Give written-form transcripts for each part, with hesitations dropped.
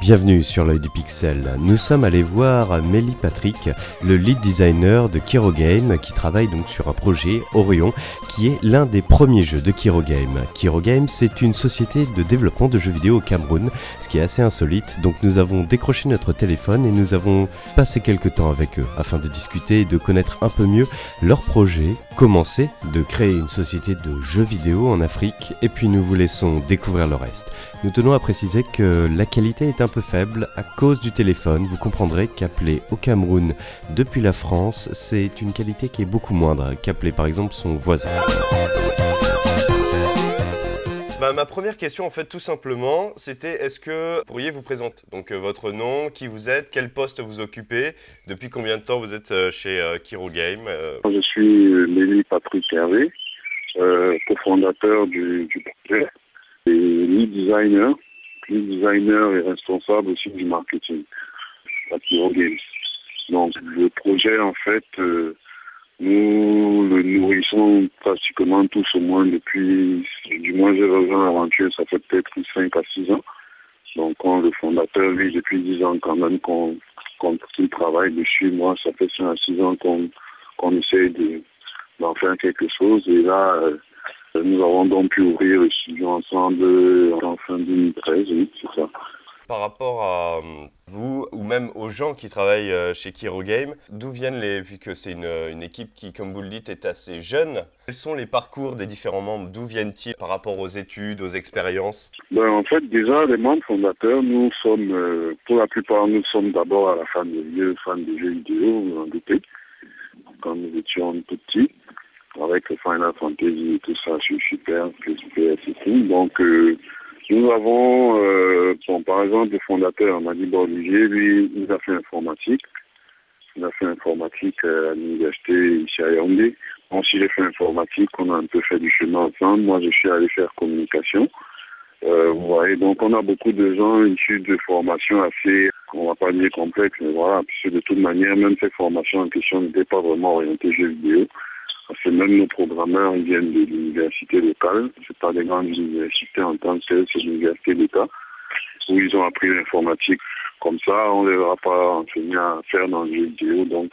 Bienvenue sur l'œil du pixel. Nous sommes allés voir Mélie Patrick, le lead designer de Kyrogame, qui travaille donc sur un projet, Orion, qui est l'un des premiers jeux de Kyrogame. Kyrogame, c'est une société de développement de jeux vidéo au Cameroun, ce qui est assez insolite, donc nous avons décroché notre téléphone et nous avons passé quelques temps avec eux, afin de discuter et de connaître un peu mieux leur projet, comment c'est de créer une société de jeux vidéo en Afrique, et puis nous vous laissons découvrir le reste. Nous tenons à préciser que la qualité est un peu faible à cause du téléphone. Vous comprendrez qu'appeler au Cameroun depuis la France, c'est une qualité qui est beaucoup moindre qu'appeler par exemple son voisin. Ma première question, en fait, tout simplement, c'était est-ce que vous pourriez vous présenter? Donc, votre nom, qui vous êtes, quel poste vous occupez, depuis combien de temps vous êtes chez Kyrogame? Je suis Mélie Patrick Hervé, cofondateur du projet et lead designer et responsable aussi du marketing à Kyrogame. Donc, le projet, en fait, nous le nourrissons pratiquement tous au moins depuis, du moins j'ai rejoint l'aventure, ça fait peut-être 5 à 6 ans. Donc quand le fondateur, lui, depuis 10 ans quand même qu'il travaille dessus, moi ça fait 5 à 6 ans qu'on essaye d'en faire quelque chose. Et là, nous avons donc pu ouvrir le studio ensemble en fin 2013, oui, c'est ça. Par rapport à vous, ou même aux gens qui travaillent chez Kyrogame, d'où viennent vu que c'est une équipe qui, comme vous le dites, est assez jeune, quels sont les parcours des différents membres? D'où viennent-ils par rapport aux études, aux expériences? En fait, déjà, les membres fondateurs, nous sommes, pour la plupart, nous sommes d'abord à la fan de jeux vidéo, vous en doutez, quand nous étions tout petits, avec le Final Fantasy et tout ça, je suis super, PS et tout. Donc, nous avons, par exemple, le fondateur, Madi Olivier, lui, il a fait informatique. Il a fait informatique à l'université ici à Yaoundé. Moi aussi, j'ai fait informatique. On a un peu fait du chemin ensemble. Moi, je suis allé faire communication. Vous voyez, donc on a beaucoup de gens issus de formations assez, on va pas dire complexes, mais voilà, puisque de toute manière, même ces formations en question n'étaient pas vraiment orientées jeux vidéo. Parce que même nos programmeurs, ils viennent de l'université locale. C'est pas des grandes universités en tant que telles, c'est l'université d'État, où ils ont appris l'informatique. Comme ça, on ne les aura pas enseignés à faire dans le jeu vidéo. Donc,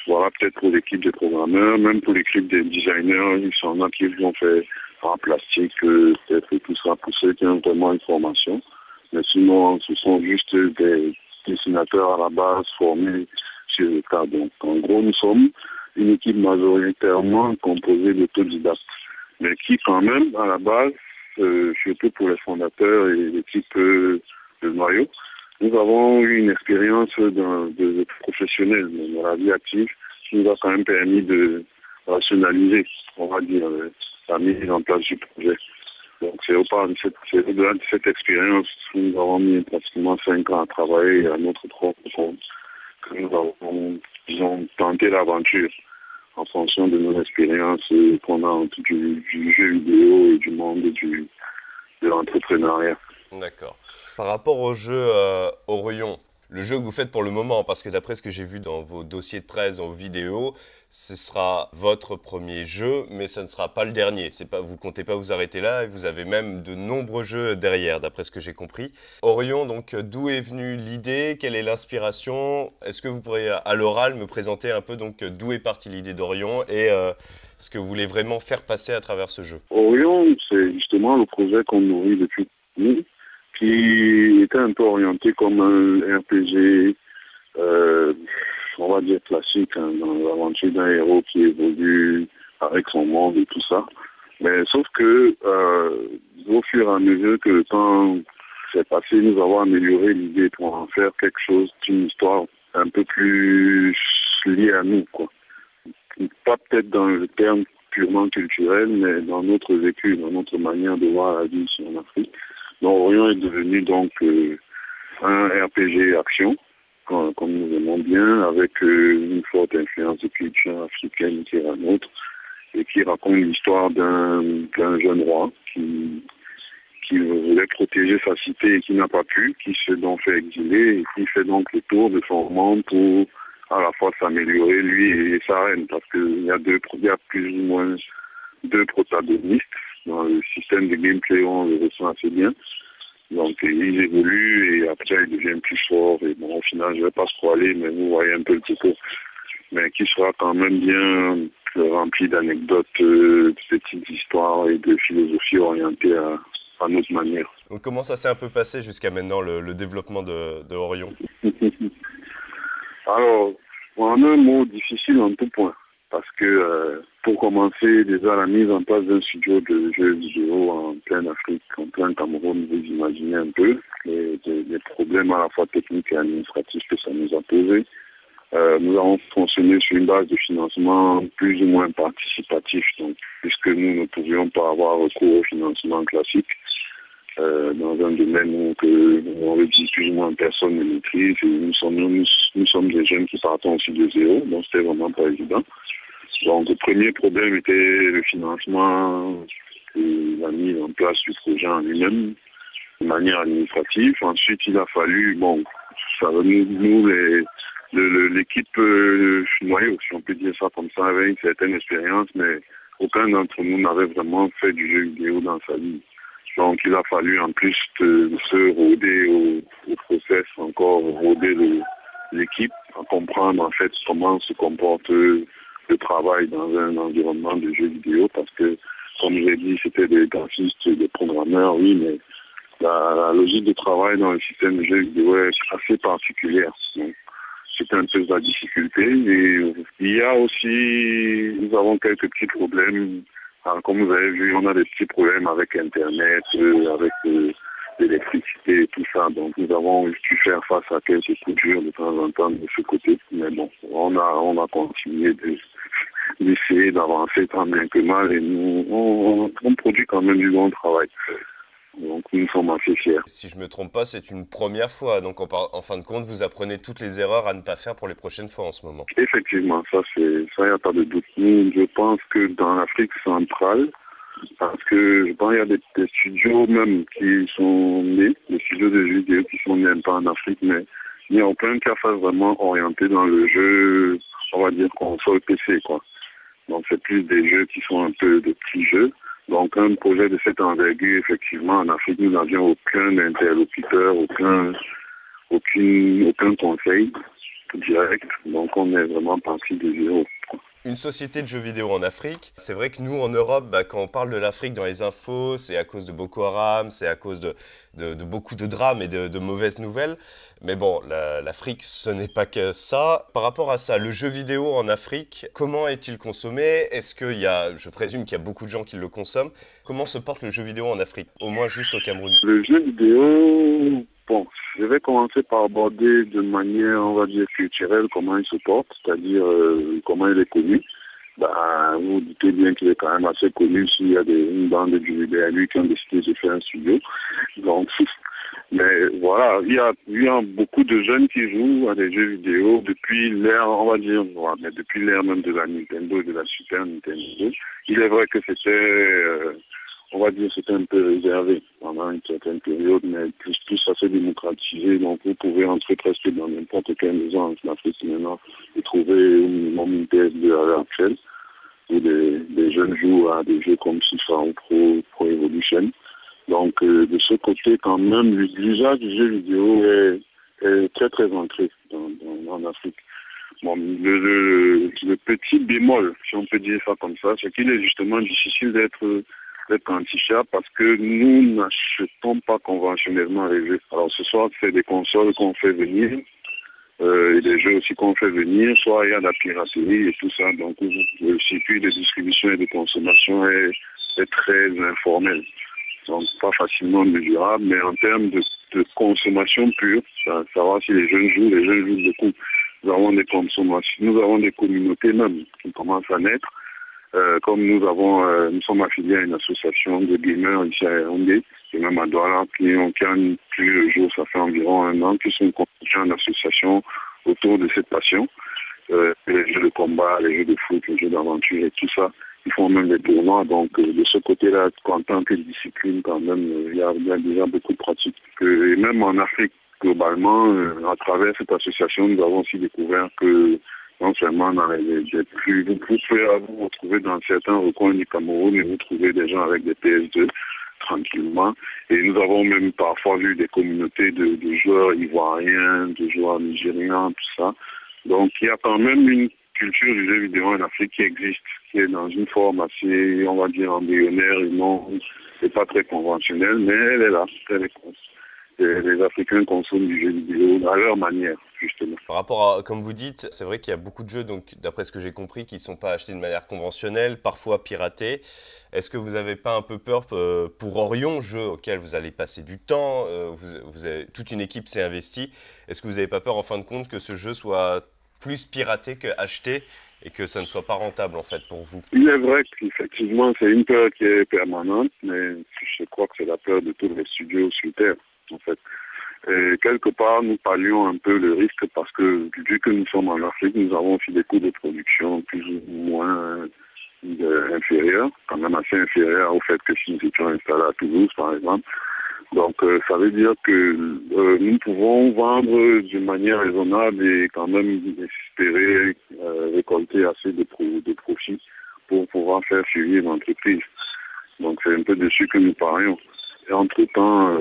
voilà, peut-être pour l'équipe des programmeurs, même pour l'équipe des designers, ils sont là qui vont faire en plastique, peut-être tout ça, pour ceux qui ont vraiment une formation. Mais sinon, ce sont juste des dessinateurs à la base formés sur le tas. Donc, en gros, nous sommes une équipe majoritairement composée d'autodidactes, mais qui quand même, à la base, surtout pour les fondateurs et l'équipe de noyau, nous avons eu une expérience de professionnels dans la vie active qui nous a quand même permis de rationaliser, on va dire, la mise en place du projet. Donc c'est au-delà de cette expérience où nous avons mis pratiquement 5 ans à travailler à notre propre compte que nous avons, disons, tenté l'aventure en fonction de nos expériences qu'on a du jeu vidéo et du monde de l'entrepreneuriat. D'accord. Par rapport au jeu Orion, le jeu que vous faites pour le moment, parce que d'après ce que j'ai vu dans vos dossiers de presse, dans vos vidéos, ce sera votre premier jeu, mais ce ne sera pas le dernier. Vous comptez pas vous arrêter là, et vous avez même de nombreux jeux derrière, d'après ce que j'ai compris. Orion, donc, d'où est venue l'idée? Quelle est l'inspiration? Est-ce que vous pourriez, à l'oral, me présenter un peu donc d'où est partie l'idée d'Orion et ce que vous voulez vraiment faire passer à travers ce jeu? Orion, c'est justement le projet qu'on nourrit depuis nous, qui était un peu orienté comme un RPG, on va dire classique, hein, dans l'aventure d'un héros qui évolue avec son monde et tout ça. Mais sauf que au fur et à mesure que le temps s'est passé, nous avons amélioré l'idée pour en faire quelque chose d'une histoire un peu plus liée à nous, quoi. Pas peut-être dans le terme purement culturel, mais dans notre vécu, dans notre manière de voir la vie ici en Afrique. Donc Orion est devenu donc un RPG action, comme nous aimons bien, avec une forte influence de culture africaine qui est la nôtre, et qui raconte l'histoire d'un jeune roi qui voulait protéger sa cité et qui n'a pas pu, qui s'est donc fait exiler et qui fait donc le tour de son monde pour à la fois s'améliorer lui et sa reine, parce qu'il y a plus ou moins 2 protagonistes. Dans le système de gameplay, on le ressent assez bien. Donc ils évoluent et après ils deviennent plus forts. Et bon, au final, je ne vais pas spoiler, mais vous voyez un peu le propos. Mais qui sera quand même bien rempli d'anecdotes, de petites histoires et de philosophie orientée à notre manière. Donc comment ça s'est un peu passé jusqu'à maintenant, le développement de Orion? Alors, en un mot, difficile en tout point. Parce que pour commencer, déjà la mise en place d'un studio de jeux vidéo en pleine Afrique, en plein Cameroun, vous imaginez un peu les problèmes à la fois techniques et administratifs que ça nous a posé. Nous avons fonctionné sur une base de financement plus ou moins participatif, donc, puisque nous ne pouvions pas avoir recours au financement classique dans un domaine où on le dit plus ou moins personne ne maîtrise. Et nous sommes des jeunes qui partons aussi de zéro, donc c'était vraiment pas évident. Donc le premier problème était le financement et la mise en place du projet en lui-même de manière administrative. Ensuite, il a fallu, l'équipe noyau, si on peut dire ça comme ça, avait une certaine expérience, mais aucun d'entre nous n'avait vraiment fait du jeu vidéo dans sa vie. Donc il a fallu en plus de se rôder au process, encore rôder l'équipe, à comprendre en fait comment se comporte le travail dans un environnement de jeu vidéo, parce que, comme j'ai dit, c'était des graphistes, des programmeurs, oui, mais la logique de travail dans le système de jeu vidéo est assez particulière. Donc, c'est un peu la difficulté. Et il y a aussi, nous avons quelques petits problèmes. Alors, comme vous avez vu, on a des petits problèmes avec Internet, avec l'électricité et tout ça. Donc, nous avons dû faire face à quelques coups durs de temps en temps de ce côté. Mais bon, on a continué d'essayer d'avancer tant bien que mal et nous, on produit quand même du bon travail. Donc nous sommes assez fiers. Si je me trompe pas, c'est une première fois. Donc en fin de compte, vous apprenez toutes les erreurs à ne pas faire pour les prochaines fois en ce moment. Effectivement, ça y a pas de doute. Nous, je pense que dans l'Afrique centrale, parce que je pense qu'il y a des studios même qui sont nés, des studios de jeux vidéo qui sont nés pas en Afrique, mais il n'y a aucun cas vraiment orienté dans le jeu, on va dire console PC, quoi. Donc c'est plus des jeux qui sont un peu de petits jeux. Donc un projet de cette envergure, effectivement, en Afrique, nous n'avions aucun interlocuteur, aucun conseil direct. Donc on est vraiment parti de zéro. Une société de jeux vidéo en Afrique, c'est vrai que nous en Europe, quand on parle de l'Afrique dans les infos, c'est à cause de Boko Haram, c'est à cause de beaucoup de drames et de mauvaises nouvelles. Mais bon, l'Afrique, ce n'est pas que ça. Par rapport à ça, le jeu vidéo en Afrique, comment est-il consommé? Est-ce qu'il y a, je présume qu'il y a beaucoup de gens qui le consomment. Comment se porte le jeu vidéo en Afrique? Au moins juste au Cameroun. Le jeu vidéo, bon, je vais commencer par aborder de manière, on va dire, culturelle comment il se porte, c'est-à-dire comment il est connu. Vous vous doutez bien qu'il est quand même assez connu s'il y a une bande de derrière lui qui ont décidé de faire un studio. Donc, mais voilà, il y a beaucoup de jeunes qui jouent à des jeux vidéo depuis l'ère, on va dire, mais depuis l'ère même de la Nintendo et de la Super Nintendo. Il est vrai que on va dire, c'était un peu réservé pendant une certaine période, mais plus ça s'est démocratisé. Donc, vous pouvez entrer presque dans n'importe quelle maison en Afrique maintenant et trouver au minimum une PS2 à l'heure actuelle, où des jeunes jouent à des jeux comme FIFA ou Pro Evolution. Donc, de ce côté, quand même, l'usage du jeu vidéo est très, très ancré en Afrique. Bon, le petit bémol, si on peut dire ça comme ça, c'est qu'il est justement difficile d'être quantifiable parce que nous n'achetons pas conventionnellement les jeux. Alors, ce soir, c'est des consoles qu'on fait venir, et des jeux aussi qu'on fait venir, soit il y a de la piraterie et tout ça. Donc, le circuit de distribution et de consommation est très informel. Donc, pas facilement mesurable, mais en termes de consommation pure, savoir si les jeunes jouent beaucoup. Nous avons des consommations, nous avons des communautés même qui commencent à naître. Comme nous sommes affiliés à une association de gamers ici à Yaoundé, et même à Douala, qui ont plus le jour, ça fait environ 1 an, qui sont constitués en association autour de cette passion. Les jeux de combat, les jeux de foot, les jeux d'aventure et tout ça. Ils font même des tournois. Donc, de ce côté-là, en tant que discipline, quand même, il y a déjà beaucoup de pratiques. Et même en Afrique, globalement, à travers cette association, nous avons aussi découvert que non seulement dans vous pouvez vous retrouver dans certains recoins du Cameroun et vous trouvez des gens avec des PS2 tranquillement. Et nous avons même parfois vu des communautés de joueurs ivoiriens, de joueurs nigérians, tout ça. Donc il y a quand même une culture du jeu vidéo en Afrique qui existe, qui est dans une forme assez, on va dire, embryonnaire et non, c'est pas très conventionnelle, mais elle est là, elle est les Africains consomment du jeu vidéo à leur manière, justement. Par rapport à, comme vous dites, c'est vrai qu'il y a beaucoup de jeux, donc d'après ce que j'ai compris, qui ne sont pas achetés de manière conventionnelle, parfois piratés. Est-ce que vous n'avez pas un peu peur pour Orion, jeu auquel vous allez passer du temps, toute une équipe s'est investie. Est-ce que vous n'avez pas peur en fin de compte que ce jeu soit plus piraté qu'acheté et que ça ne soit pas rentable en fait pour vous? Il est vrai qu'effectivement c'est une peur qui est permanente, mais je crois que c'est la peur de tous les studios sur Terre. En fait. Et quelque part, nous pallions un peu le risque parce que, vu que nous sommes en Afrique, nous avons aussi des coûts de production plus ou moins inférieurs, quand même assez inférieurs au fait que si nous étions installés à Toulouse, par exemple. Donc, ça veut dire que nous pouvons vendre d'une manière raisonnable et quand même espérer récolter assez de profits pour pouvoir faire survivre l'entreprise. Donc, c'est un peu dessus que nous parions. Et entre-temps,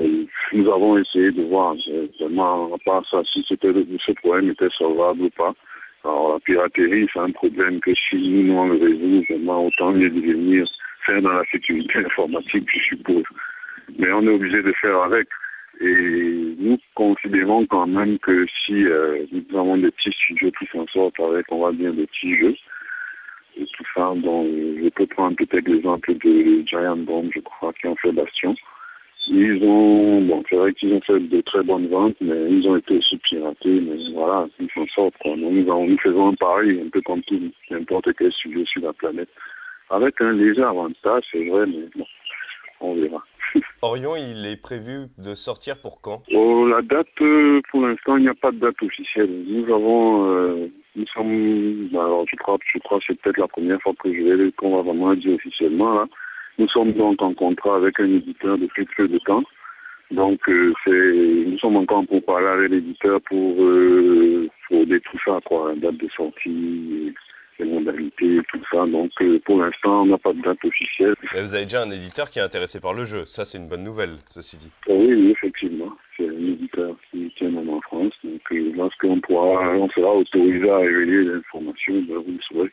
nous avons essayé de voir vraiment, à part ça, si ce problème était solvable ou pas. Alors, la piraterie, c'est un problème que si nous on le résout, vraiment, autant mieux de venir faire dans la sécurité informatique, je suppose. Mais on est obligé de faire avec. Et nous considérons quand même que si nous avons des petits studios qui s'en sortent avec, on va dire, des petits jeux, et tout ça, donc je peux prendre peut-être l'exemple de Giant Bomb, je crois, qui ont fait Bastion. C'est vrai qu'ils ont fait de très bonnes ventes, mais ils ont été aussi piratés, mais voilà, ils s'en sortent, quoi. Donc, nous faisons un pari, un peu comme tout, n'importe quel studio sur la planète. Avec un léger avantage, c'est vrai, mais bon, on verra. Orion, il est prévu de sortir pour quand? La date, pour l'instant, il n'y a pas de date officielle. Nous sommes, alors je crois que c'est peut-être la première fois qu'on va vraiment dire officiellement, là. Nous sommes donc en contrat avec un éditeur depuis peu de temps. Donc, nous sommes encore pour parler avec l'éditeur pour tout ça, quoi, la date de sortie, les modalités, tout ça. Donc, pour l'instant, on n'a pas de date officielle. Mais vous avez déjà un éditeur qui est intéressé par le jeu. Ça, c'est une bonne nouvelle, ceci dit. Oui, effectivement. C'est un éditeur qui tient même en France. Donc, lorsqu'on sera autorisé à révéler l'information, vous le saurez.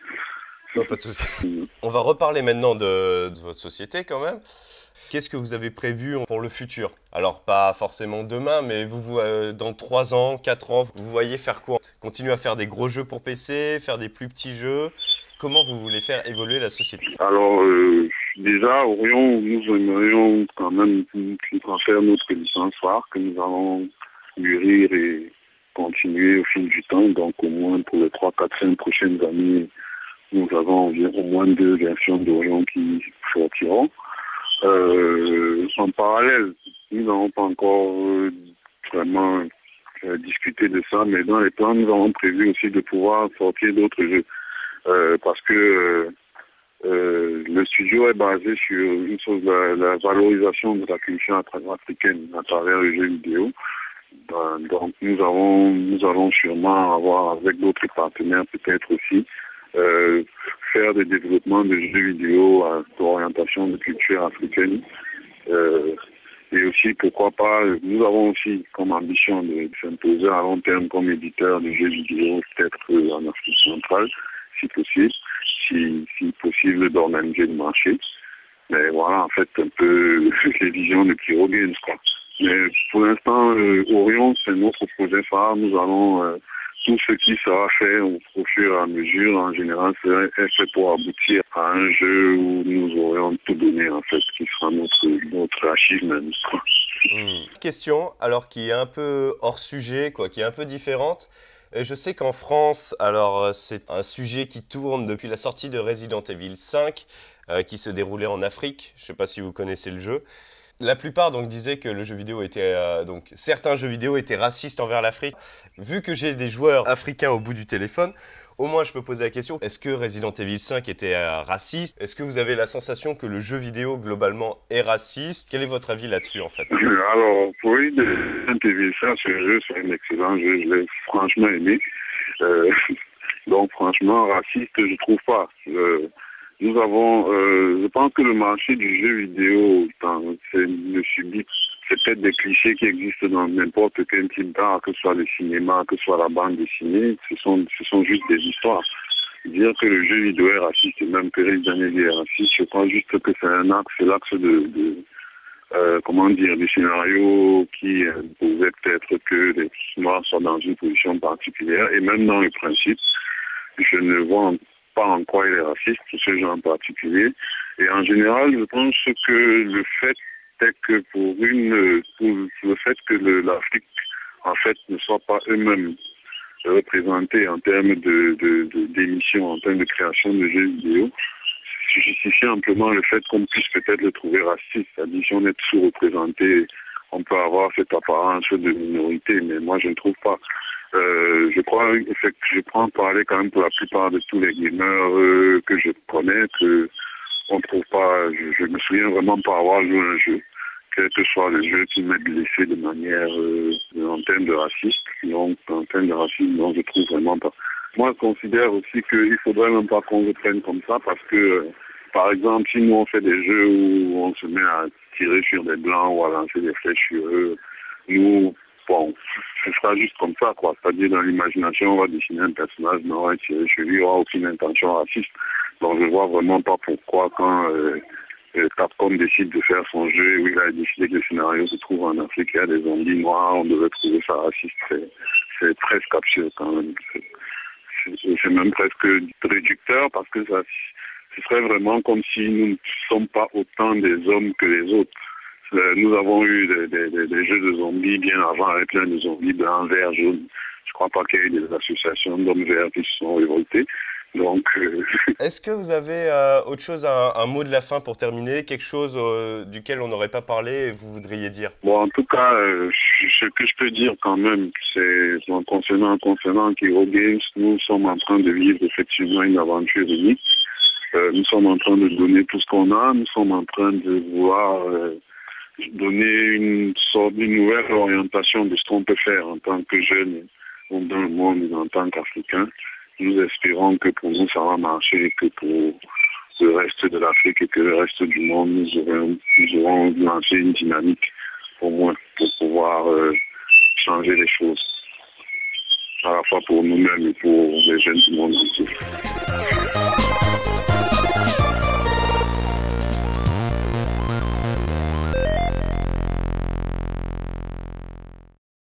Non, pas de souci. On va reparler maintenant de votre société quand même. Qu'est-ce que vous avez prévu pour le futur? Alors, pas forcément demain, mais vous dans 3 ans, 4 ans, vous voyez faire quoi? Continuer à faire des gros jeux pour PC, faire des plus petits jeux? Comment vous voulez faire évoluer la société? Alors, déjà, Orion, nous aimerions quand même faire notre licence phare, que nous allons mûrir et continuer au fil du temps. Donc, au moins pour les 3, 4, 5 prochaines années, nous avons au moins 2 versions d'Orion qui sortiront. En parallèle, nous n'avons pas encore vraiment discuté de ça, mais dans les plans, nous avons prévu aussi de pouvoir sortir d'autres jeux. Parce que le studio est basé sur une chose, la valorisation de la culture africaine à travers le jeu vidéo. Donc nous allons sûrement avoir avec d'autres partenaires peut-être aussi faire des développements de jeux vidéo à d'orientation de culture africaine. Et aussi, pourquoi pas, nous avons aussi comme ambition de s'imposer à long terme comme éditeur de jeux vidéo, peut-être en Afrique centrale, si possible, si possible d'organiser le marché. Mais voilà, en fait, un peu les visions de Kiro Games, quoi. Mais pour l'instant, Orion, c'est notre projet phare. Nous allons tout ce qui sera fait au fur et à mesure, en général, c'est fait pour aboutir à un jeu où nous aurions tout donné, en fait, qui sera notre achievement. Question, alors qui est un peu hors sujet, quoi, qui est un peu différente. Et je sais qu'en France, alors c'est un sujet qui tourne depuis la sortie de Resident Evil 5, qui se déroulait en Afrique. Je ne sais pas si vous connaissez le jeu. La plupart donc disaient que le jeu vidéo était certains jeux vidéo étaient racistes envers l'Afrique. Vu que j'ai des joueurs africains au bout du téléphone, au moins je peux poser la question, est-ce que Resident Evil 5 était raciste? Est-ce que vous avez la sensation que le jeu vidéo globalement est raciste? Quel est votre avis là-dessus en fait? Alors, pour Resident Evil 5, ce jeu, c'est un excellent jeu, je l'ai franchement aimé. Donc franchement, raciste, je trouve pas. Je pense que le marché du jeu vidéo ne subit, c'est peut-être des clichés qui existent dans n'importe quel type d'art, que ce soit le cinéma, que ce soit la bande dessinée, ce sont juste des histoires. Dire que le jeu vidéo est raciste et même que Resident Evil est raciste, je pense juste que c'est l'axe des scénarios qui pouvaient peut-être que les Noirs soient dans une position particulière. Et même dans le principe, je ne vois pas en quoi il est raciste, ce genre en particulier. Et en général, je pense que le fait est que le fait que l'Afrique, en fait, ne soit pas eux-mêmes représentés en termes d'émissions, en termes de création de jeux vidéo, justifie amplement le fait qu'on puisse peut-être le trouver raciste. C'est-à-dire, si on est sous-représenté, on peut avoir cette apparence de minorité, mais moi, je ne trouve pas. Je crois que je prends en parler quand même pour la plupart de tous les gamers que je connais, que on trouve pas. Je me souviens vraiment pas avoir joué un jeu, quel que soit le jeu, qui m'ait blessé de manière en termes de racisme. Donc, en termes de racisme, non, je trouve vraiment pas. Moi, je considère aussi qu'il faudrait même pas qu'on le prenne comme ça, parce que, par exemple, si nous on fait des jeux où on se met à tirer sur des blancs ou à lancer des flèches sur eux, nous, bon, ce sera juste comme ça, quoi. C'est-à-dire, dans l'imagination, on va dessiner un personnage, mais on va tirer sur lui, il n'y aura aucune intention raciste. Donc, je vois vraiment pas pourquoi, quand Capcom décide de faire son jeu, où il a décidé que le scénario se trouve en Afrique, il y a des zombies noirs, on devait trouver ça raciste. C'est presque absurde, quand même. C'est même presque réducteur, parce que ce serait vraiment comme si nous ne sommes pas autant des hommes que les autres. Nous avons eu des jeux de zombies bien avant, avec plein de zombies blancs, verts, jaunes. Je crois pas qu'il y ait des associations d'hommes verts qui se sont révoltés. Donc, Est-ce que vous avez autre chose, un mot de la fin pour terminer, quelque chose duquel on n'aurait pas parlé et vous voudriez dire? Bon, en tout cas, ce que je peux dire quand même, c'est concernant Kiro Games, nous sommes en train de vivre effectivement une aventure unique. Nous sommes en train de donner tout ce qu'on a. Nous sommes en train de vouloir donner une nouvelle orientation de ce qu'on peut faire en tant que jeunes dans le monde et en tant qu'Africains. Nous espérons que pour nous, ça va marcher et que pour le reste de l'Afrique et que le reste du monde, nous aurons lancé une dynamique au moins pour pouvoir changer les choses, à la fois pour nous-mêmes et pour les jeunes du monde entier.